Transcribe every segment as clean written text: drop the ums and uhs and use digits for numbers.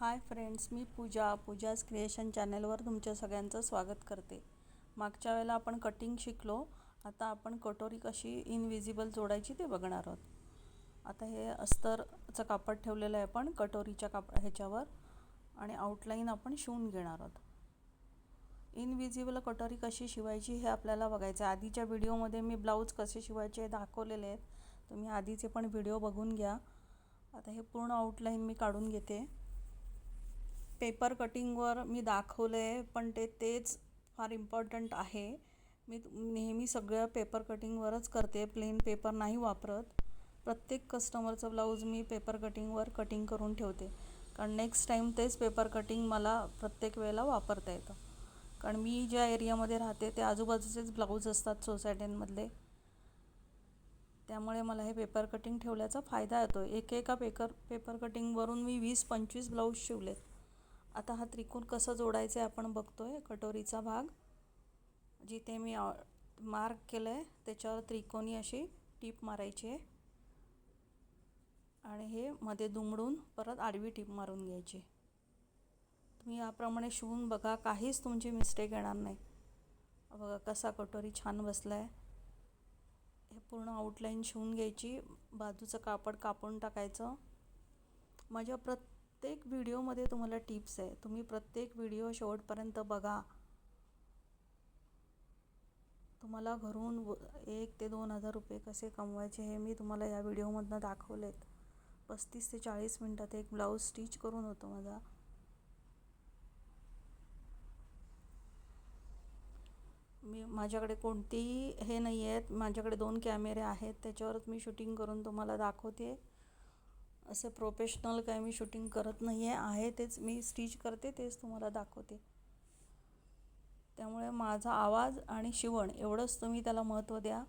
Hi friends, मी Pooja's creation चॅनलवर तुमच्या सगळ्यांचं स्वागत करते। मागच्या वेळेला आपण कटिंग शिकलो, आता आपण कटोरी कशी इनविजिबल जोडायची ते बघणार आहोत। आता हे अस्तरचं कापड ठेवलेलं आहे आपण कटोरीच्या ह्याच्यावर आणि आउटलाईन आपण शिवून घेणार आहोत। इनविजिबल कटोरी कशी शिवायची हे आपल्याला बघायचं आहे। आधीच्या व्हिडिओमध्ये मी ब्लाऊज कसे शिवायचे दाखवलेले आहेत, तुम्ही आधीचे पण व्हिडिओ बघून घ्या। आता हे पूर्ण आउटलाईन मी काढून घेते। पेपर कटिंगवर मी दाखवले पण तेच फार इम्पॉर्टंट आहे। मी नेहमी सगळं पेपर कटिंगवरच करते, प्लेन पेपर नाही वापरत। प्रत्येक कस्टमरचं ब्लाऊज मी पेपर कटिंगवर कटिंग करून ठेवते, कारण नेक्स्ट टाईम तेच पेपर कटिंग मला प्रत्येक वेळेला वापरता येतं। कारण मी ज्या एरियामध्ये राहते ते आजूबाजूचेच ब्लाऊज असतात सोसायट्यांमधले, त्यामुळे मला हे पेपर कटिंग ठेवल्याचा फायदा येतो। एका पेपर कटिंगवरून मी 20-25 ब्लाऊज शिवलेत। आता हा त्रिकोण कसा जोडायचा आहे आपण बघतोय। कटोरीचा भाग जिथे मी मार्क केलं आहे त्याच्यावर त्रिकोणी अशी टीप मारायची आहे आणि हे मध्ये दुमडून परत आडवी टीप मारून घ्यायची। तुम्ही याप्रमाणे शिवून बघा, काहीच तुमची मिस्टेक येणार नाही। बघा कसा कटोरी छान बसला आहे। हे पूर्ण आउटलाईन शिवून घ्यायची, बाजूचं कापड कापून टाकायचं। माझ्या प्रत्येक व्हिडिओमध्ये तुम्हाला टिप्स आहे, तुम्ही प्रत्येक व्हिडिओ शेवटपर्यंत बघा। तुम्हाला घरून 1 ते 2 हजार रुपये कसे कमवायचे हे मी तुम्हाला या व्हिडिओमधनं दाखवलेत। 35 ते 40 मिनिटात एक ब्लाऊज स्टिच करून होतो माझा। माझ्याकडे कोणतेही हे नाही आहेत, माझ्याकडे 2 कॅमेरे आहेत, त्याच्यावरच मी शूटिंग करून तुम्हाला दाखवते। असे प्रोफेशनल काय मी शूटिंग करत नाही आहे तेच मी स्टिच करते, तेच तुम्हाला दाखवते। त्यामुळे माझा आवाज आणि शिवण एवढंच तुम्ही त्याला महत्त्व द्या।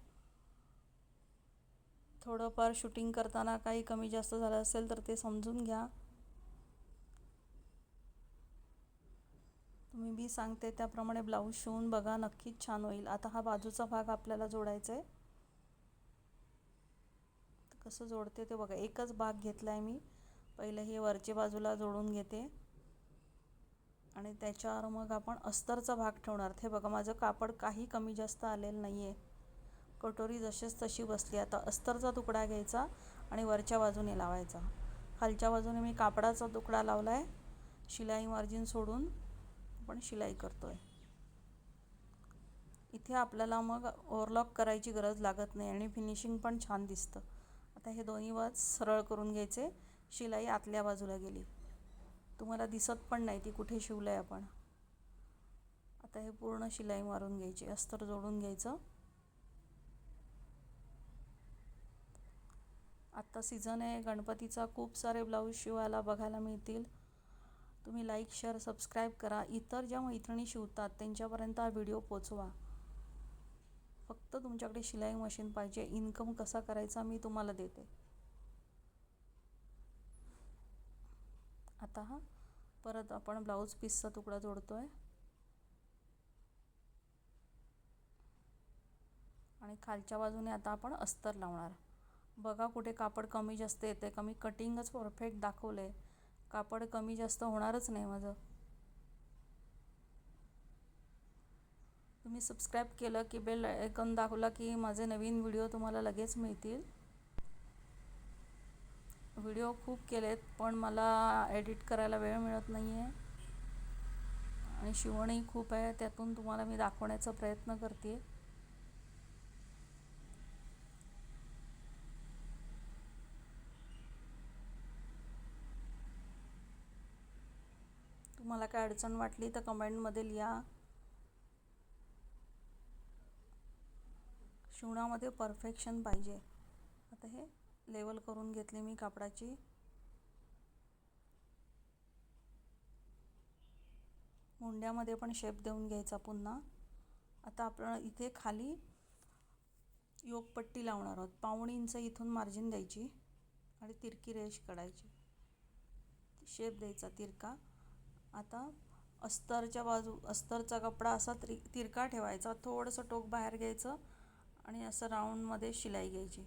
थोडंफार शूटिंग करताना काही कमी जास्त झालं असेल तर ते समजून घ्या। तुम्ही मी सांगते त्याप्रमाणे ब्लाऊज शिवून बघा, नक्कीच छान होईल। आता हा बाजूचा भाग आपल्याला जोडायचा आहे। कसं जोडते ते बघा, एकच भाग घेतला आहे मी। पहिले हे वरच्या बाजूला जोडून घेते आणि त्याच्यावर मग आपण अस्तरचा भाग ठेवणार। हे बघा माझं कापड काही कमी जास्त आलेलं नाही आहे, कटोरी जशीच तशी बसली। आता अस्तरचा तुकडा घ्यायचा आणि वरच्या बाजूने लावायचा। खालच्या बाजूने मी कापडाचा तुकडा लावला आहे, शिलाई मार्जिन सोडून आपण शिलाई करतोय। इथे आपल्याला मग ओव्हरलॉक करायची गरज लागत नाही आणि फिनिशिंग पण छान दिसतं। आता हे दोन्ही बाजू सरळ करून घ्यायचे, शिलाई आतल्या बाजूला गेली, तुम्हाला दिसत पण नाही ती कुठे शिवलंय आपण। आता हे पूर्ण शिलाई मारून घ्यायची, अस्तर जोडून घ्यायचं। आता सीझन आहे गणपतीचा, खूप सारे ब्लाऊज शिवायला बघायला मिळतील। तुम्ही लाईक, शेअर, सबस्क्राईब करा। इतर ज्या मैत्रिणी शिवतात त्यांच्यापर्यंत हा व्हिडिओ पोचवा। फक्त तुमच्याकडे शिलाई मशीन पाहिजे, इन्कम कसा करायचा मी तुम्हाला देते। आता हा परत आपण ब्लाऊज पीसचा तुकडा जोडतोय आणि खालच्या बाजूने आता आपण अस्तर लावणार। बघा कुठे कापड कमी जास्त येते, कमी कटिंगच परफेक्ट दाखवलंय, कापड कमी जास्त होणारच नाही माझं। तुम्ही सबस्क्राईब केलं की बेल आयकॉन दाखवला की माझे नवीन व्हिडिओ तुम्हाला लगेच मिळतील। व्हिडिओ खूप केलेत पण मला एडिट करायला वेळ मिळत नाही आहे आणि शिवणही खूप आहे, त्यातून तुम्हाला मी दाखवण्याचा प्रयत्न करते। तुम्हाला काय अडचण वाटली तर कमेंटमध्ये लिहा। शिवणामध्ये परफेक्शन पाहिजे। आता हे लेवल करून घेतली मी कापडाची। मुंड्यामध्ये पण शेप देऊन घ्यायचा पुन्हा। आता आपण इथे खाली योगपट्टी लावणार आहोत, 1.5 इंच इथून मार्जिन द्यायची आणि तिरकी रेष काढायची, शेप द्यायचा तिरका। आता अस्तरचा कपडा असा तिरका ठेवायचा, थोडंसं टोक बाहेर घ्यायचं आणि असं राऊंडमध्ये शिलाई घ्यायची,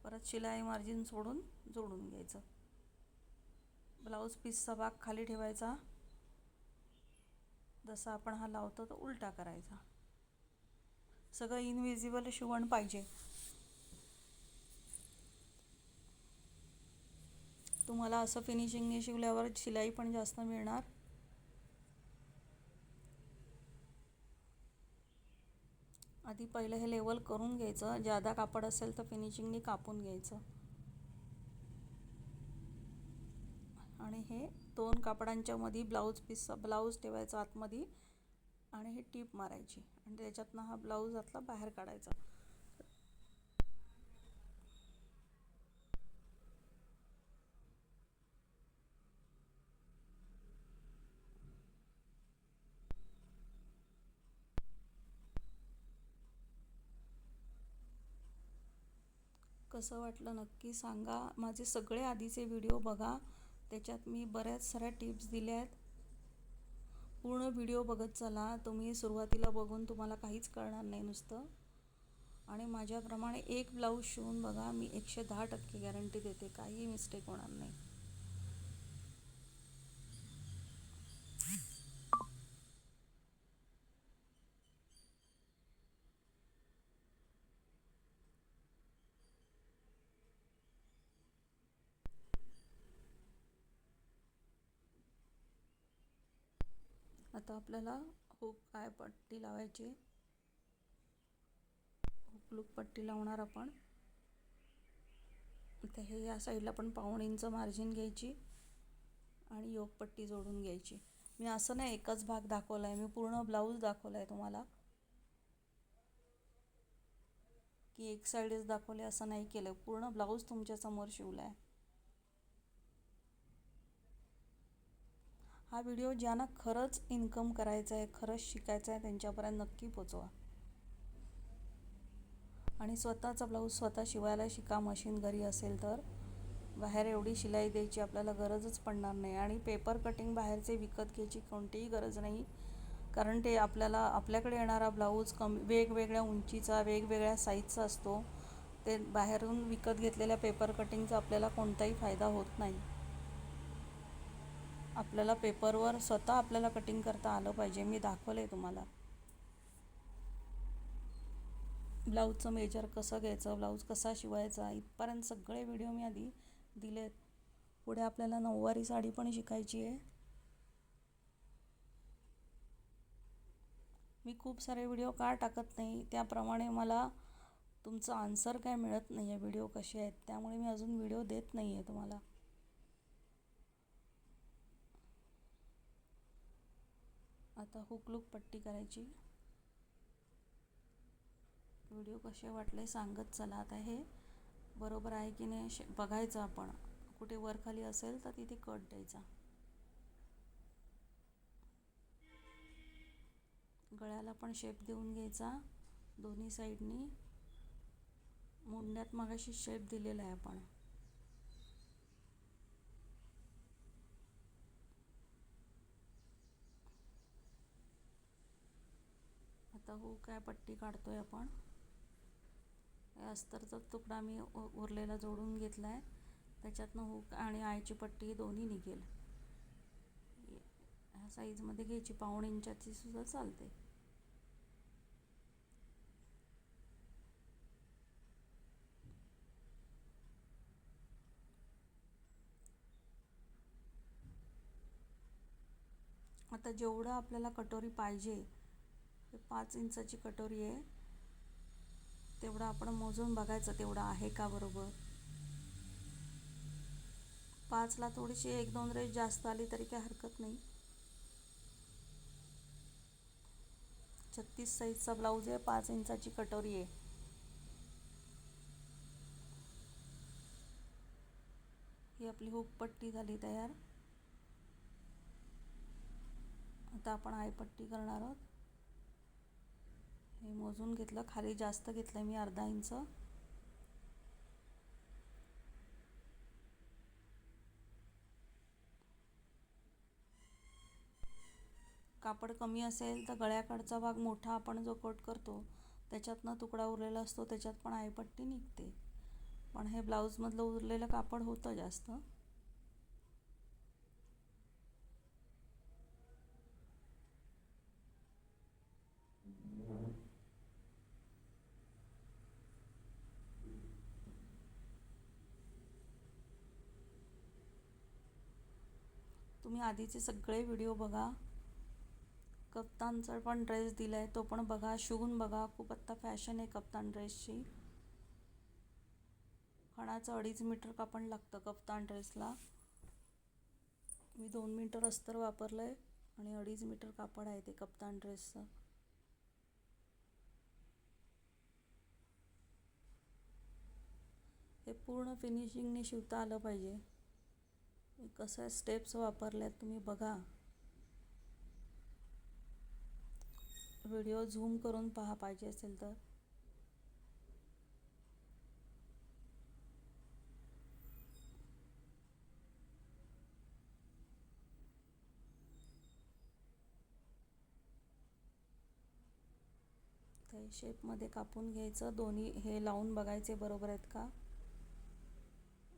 परत शिलाई मार्जिन सोडून जोडून घ्यायचं। ब्लाऊज पीसचा भाग खाली ठेवायचा, जसा आपण हा लावतो तो उलटा करायचा. सगळं इनविजिबल शिवण पाहिजे. तुम्हाला असं फिनिशिंगने शिवल्यावर शिलाई पण जास्त मिळणार. आधी पहिलं हे लेवल करून घ्यायचं. जादा कापड असेल तर फिनिशिंगने कापून घ्यायचं. आणि हे 2 कापडांच्या मध्ये ब्लाऊज ठेवायचा आतमध्ये आणि हे टीप मारायची आणि त्याच्यातनं हा ब्लाऊज आतला बाहेर काढायचा. कसं वाटलं नक्की सांगा. माझे सगळे आधीचे व्हिडिओ बघा, त्याच्यात मी बऱ्याच साऱ्या टिप्स दिल्या आहेत. पूर्ण व्हिडिओ बघत चला. तुम्ही सुरुवातीला बघून तुम्हाला काहीच कळणार नाही नुसतं. आणि माझ्याप्रमाणे एक ब्लाऊज शिवून बघा. मी 110% गॅरंटी देते, काही मिस्टेक होणार नाही. आता आपल्याला हुक आय पट्टी लावायची. हुक लूप पट्टी लावणार आपण. आता हे या साईडला पण 1.5 इंच मार्जिन घ्यायची आणि योक पट्टी जोडून घ्यायची. मी असं नाही एकच भाग दाखवला आहे, मी पूर्ण ब्लाऊज दाखवला आहे तुम्हाला, की एक साईडच दाखवले असं नाही केलं. पूर्ण ब्लाऊज तुमच्या समोर शिवला आहे. हा व्हिडिओ ज्यांना खरंच इन्कम करायचं आहे, खरंच शिकायचं आहे, त्यांच्यापर्यंत नक्की पोचवा. आणि स्वतःचा ब्लाऊज स्वतः शिवायला शिका. मशीन घरी असेल तर बाहेर एवढी शिलाई द्यायची आपल्याला गरजच पडणार नाही. आणि पेपर कटिंग बाहेरचे विकत घ्यायची कोणतीही गरज नाही, कारण ते आपल्याकडे येणारा ब्लाऊज वेगवेगळ्या उंचीचा, वेगवेगळ्या साईजचा असतो. ते बाहेरून विकत घेतलेल्या पेपर कटिंगचा आपल्याला कोणताही फायदा होत नाही. आपल्याला पेपरवर स्वतः आपल्याला कटिंग करता आलं पाहिजे. मी दाखवलं आहे तुम्हाला ब्लाऊजचं मेजर कसं घ्यायचं, ब्लाऊज कसा शिवायचा, इथपर्यंत सगळे व्हिडिओ मी आधी दिलेत. पुढे आपल्याला नऊवारी साडी पण शिकायची आहे. मी खूप सारे व्हिडिओ का टाकत नाही, त्याप्रमाणे मला तुमचं आन्सर काय मिळत नाही आहे, व्हिडिओ कसे आहेत, त्यामुळे मी अजून व्हिडिओ देत नाही आहे तुम्हाला. आता हुक लूप पट्टी करायची. व्हिडिओ कसे वाटले सांगत चला. आता हे बरोबर आहे की नाही बघायचं आपण. कुठे वर खाली असेल तर तिथे कट द्यायचा. गळ्याला पण शेप देऊन घ्यायचा दोन्ही साईडनी. मुंड्यात मगाशी शेप दिलेला आहे आपण. आता हुक आय पट्टी काढतोय आपण. अस्तरचा तुकडा मी उरलेला जोडून घेतला आहे, त्याच्यातनं हुक आणि आयची पट्टी दोन्ही निघेल. ह्या साईजमध्ये घ्यायची, 1.5 इंचाची सुद्धा चालते. आता जेवढं आपल्याला कटोरी पाहिजे, 5 इंचाची कटोरी आहे, तेवढं आपण मोजून बघायचं तेवढं आहे का बरोबर. 5ला थोडीशी 1-2 रेष जास्त आली तरी काही हरकत नाही. 36 साईजचा ब्लाऊज आहे, 5 इंचाची कटोरी आहे. ही आपली हुक पट्टी झाली तयार. आता आपण आय पट्टी करणार आहोत. हे मोजून घेतलं, खाली जास्त घेतलं मी 1/2 इंच. कापड कमी असेल तर गळ्याकडचा भाग मोठा आपण जो कट करतो त्याच्यातनं तुकडा उरलेला असतो, त्याच्यात पण आय पट्टी निघते. पण हे ब्लाऊजमधलं उरलेलं कापड होतं जास्त. तुम्ही आधीचे सगळे व्हिडिओ बघा. कप्तानचा पण ड्रेस दिला आहे तो पण बघा, शिवून बघा. खूप आत्ता फॅशन आहे कप्तान ड्रेसची. खणाचं 2.5 मीटर कापड लागतं कप्तान ड्रेसला. मी 2 मीटर अस्तर वापरलं आहे आणि 2.5 मीटर कापड आहे ते कप्तान ड्रेसचं. हे पूर्ण फिनिशिंगने शिवता आलं पाहिजे. कसं स्टेप्स वापरल्यात तुम्ही बघा. व्हिडिओ झूम करून पहा पाहिजे असेल तर. त्या शेपमध्ये कापून घ्यायचं. दोन्ही हे लावून बघायचे बरोबर आहेत का.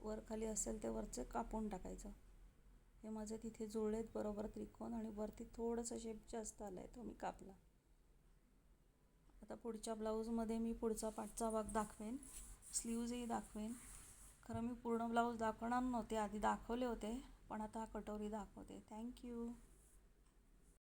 वर खाली असेल ते वरचे कापून टाकायचं. हे माझे तिथे जुळलेत बरोबर त्रिकोण आणि वरती थोडंसं शेप जास्त आला आहे तो मी कापला. आता पुढच्या ब्लाऊजमध्ये मी पुढचा पाठचा भाग दाखवेन, स्लीव्जही दाखवेन. खरं मी पूर्ण ब्लाऊज दाखवणार नव्हते, आधी दाखवले होते पण आता कटोरी दाखवते. थँक्यू.